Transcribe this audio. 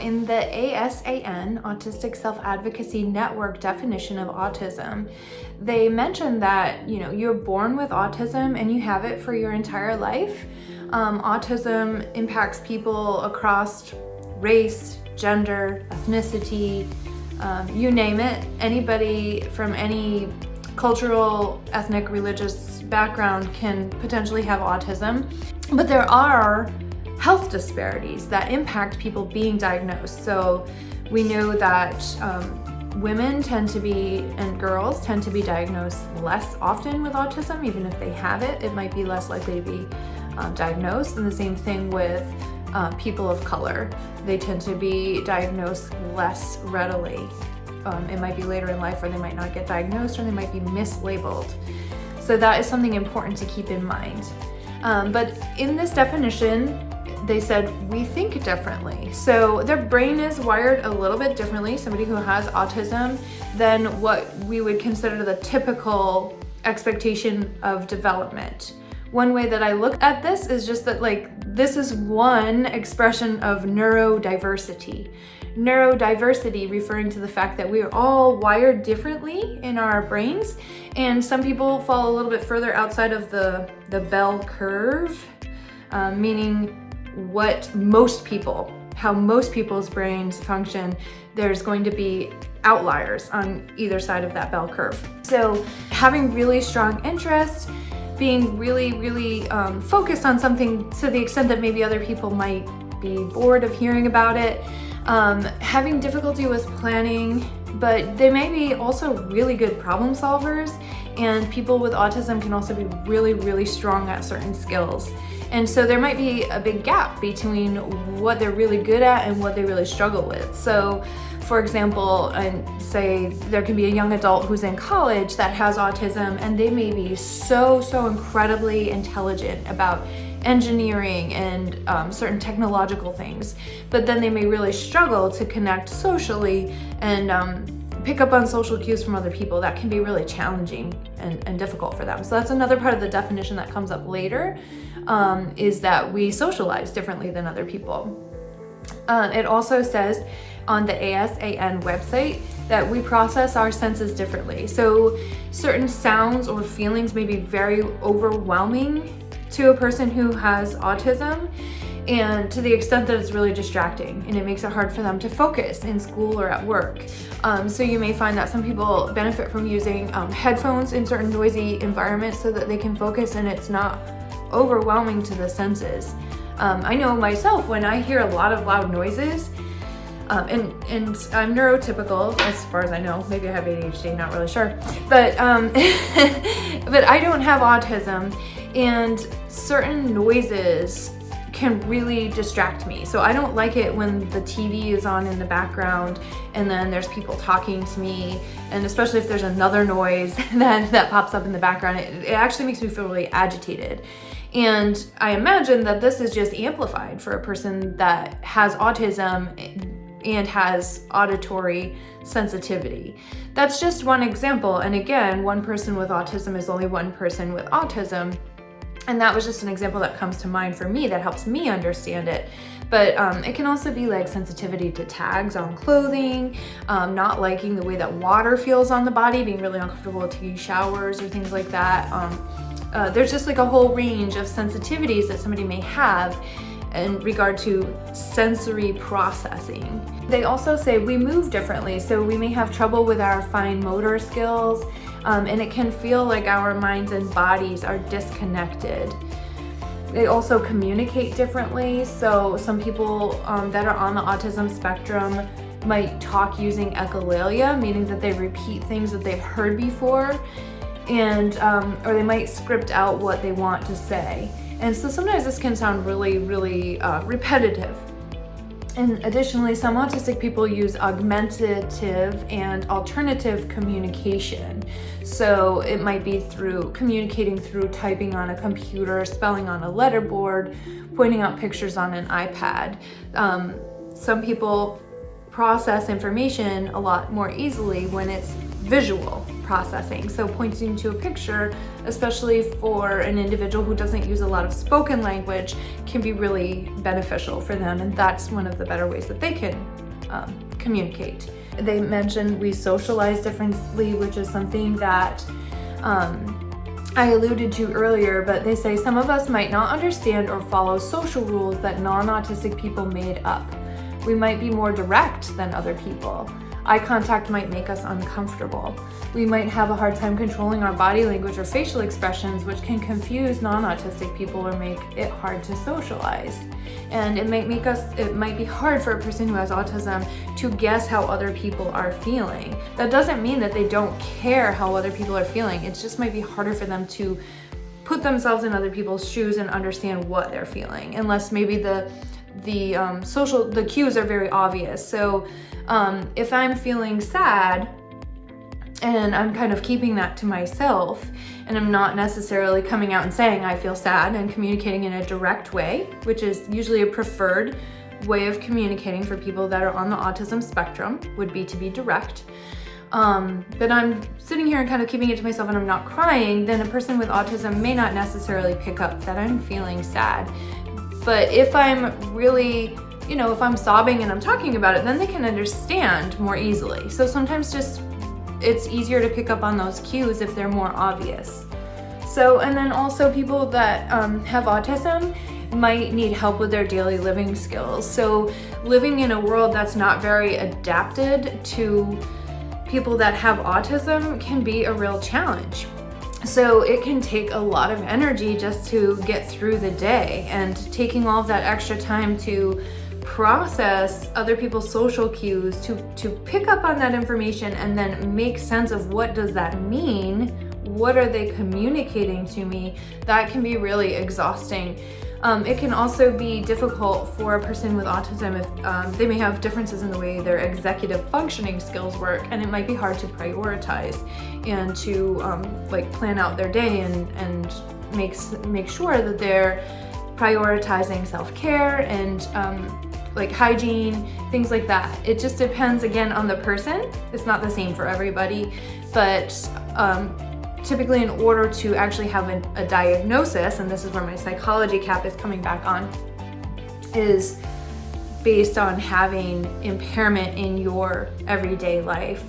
In the ASAN, Autistic Self Advocacy Network definition of autism, they mention that, you're born with autism and you have it for your entire life. Autism impacts people across race, gender, ethnicity, you name it. Anybody from any cultural, ethnic, religious background can potentially have autism. But there are health disparities that impact people being diagnosed. So we know that women tend to be, and girls tend to be diagnosed less often with autism. Even if they have it, it might be less likely to be diagnosed. And the same thing with people of color. They tend to be diagnosed less readily. It might be later in life where they might not get diagnosed, or they might be mislabeled. So that is something important to keep in mind. But in this definition, they said we think differently. So their brain is wired a little bit differently, somebody who has autism, than what we would consider the typical expectation of development. One way that I look at this is just that, this is one expression of neurodiversity. Neurodiversity referring to the fact that we are all wired differently in our brains, and some people fall a little bit further outside of the bell curve, meaning how most people's brains function. There's going to be outliers on either side of that bell curve. So having really strong interest, being really, really focused on something to the extent that maybe other people might be bored of hearing about it, having difficulty with planning, but they may be also really good problem solvers, and people with autism can also be really, really strong at certain skills. And so there might be a big gap between what they're really good at and what they really struggle with. So for example, say there can be a young adult who's in college that has autism, and they may be so incredibly intelligent about engineering and certain technological things, but then they may really struggle to connect socially and pick up on social cues from other people. That can be really challenging and difficult for them. So that's another part of the definition that comes up later, is that we socialize differently than other people. It also says on the ASAN website that we process our senses differently. So certain sounds or feelings may be very overwhelming to a person who has autism, and to the extent that it's really distracting, and it makes it hard for them to focus in school or at work. So you may find that some people benefit from using headphones in certain noisy environments so that they can focus and it's not overwhelming to the senses. I know myself, when I hear a lot of loud noises, and I'm neurotypical as far as I know, maybe I have ADHD, not really sure, but but I don't have autism, and certain noises can really distract me. So I don't like it when the TV is on in the background and then there's people talking to me, and especially if there's another noise that pops up in the background, it actually makes me feel really agitated. And I imagine that this is just amplified for a person that has autism and has auditory sensitivity. That's just one example. And again, one person with autism is only one person with autism. And that was just an example that comes to mind for me that helps me understand it. But it can also be like sensitivity to tags on clothing, not liking the way that water feels on the body, being really uncomfortable with taking showers or things like that. There's just like a whole range of sensitivities that somebody may have in regard to sensory processing. They also say we move differently, so we may have trouble with our fine motor skills, and it can feel like our minds and bodies are disconnected. They also communicate differently, so some people that are on the autism spectrum might talk using echolalia, meaning that they repeat things that they've heard before, and or they might script out what they want to say. And so sometimes this can sound really, really repetitive. And additionally, some autistic people use augmentative and alternative communication. So it might be through communicating through typing on a computer, spelling on a letterboard, pointing out pictures on an iPad. Some people process information a lot more easily when it's visual processing. So pointing to a picture, especially for an individual who doesn't use a lot of spoken language, can be really beneficial for them, and that's one of the better ways that they can communicate. They mentioned we socialize differently, which is something that I alluded to earlier, but they say some of us might not understand or follow social rules that non-autistic people made up. We might be more direct than other people. Eye contact might make us uncomfortable. We might have a hard time controlling our body language or facial expressions, which can confuse non-autistic people or make it hard to socialize. And it might be hard for a person who has autism to guess how other people are feeling. That doesn't mean that they don't care how other people are feeling. It just might be harder for them to put themselves in other people's shoes and understand what they're feeling, unless maybe the cues are very obvious. So if I'm feeling sad and I'm kind of keeping that to myself, and I'm not necessarily coming out and saying I feel sad and communicating in a direct way, which is usually a preferred way of communicating for people that are on the autism spectrum, would be to be direct. But I'm sitting here and kind of keeping it to myself and I'm not crying, then a person with autism may not necessarily pick up that I'm feeling sad. But if I'm really, if I'm sobbing and I'm talking about it, then they can understand more easily. So sometimes it's easier to pick up on those cues if they're more obvious. So, and then also people that have autism might need help with their daily living skills. So living in a world that's not very adapted to people that have autism can be a real challenge. So it can take a lot of energy just to get through the day, and taking all of that extra time to process other people's social cues, to pick up on that information and then make sense of what does that mean, what are they communicating to me, that can be really exhausting. It can also be difficult for a person with autism if they may have differences in the way their executive functioning skills work, and it might be hard to prioritize and to plan out their day and make sure that they're prioritizing self-care and hygiene, things like that. It just depends again on the person. It's not the same for everybody, but typically in order to actually have a diagnosis, and this is where my psychology cap is coming back on, is based on having impairment in your everyday life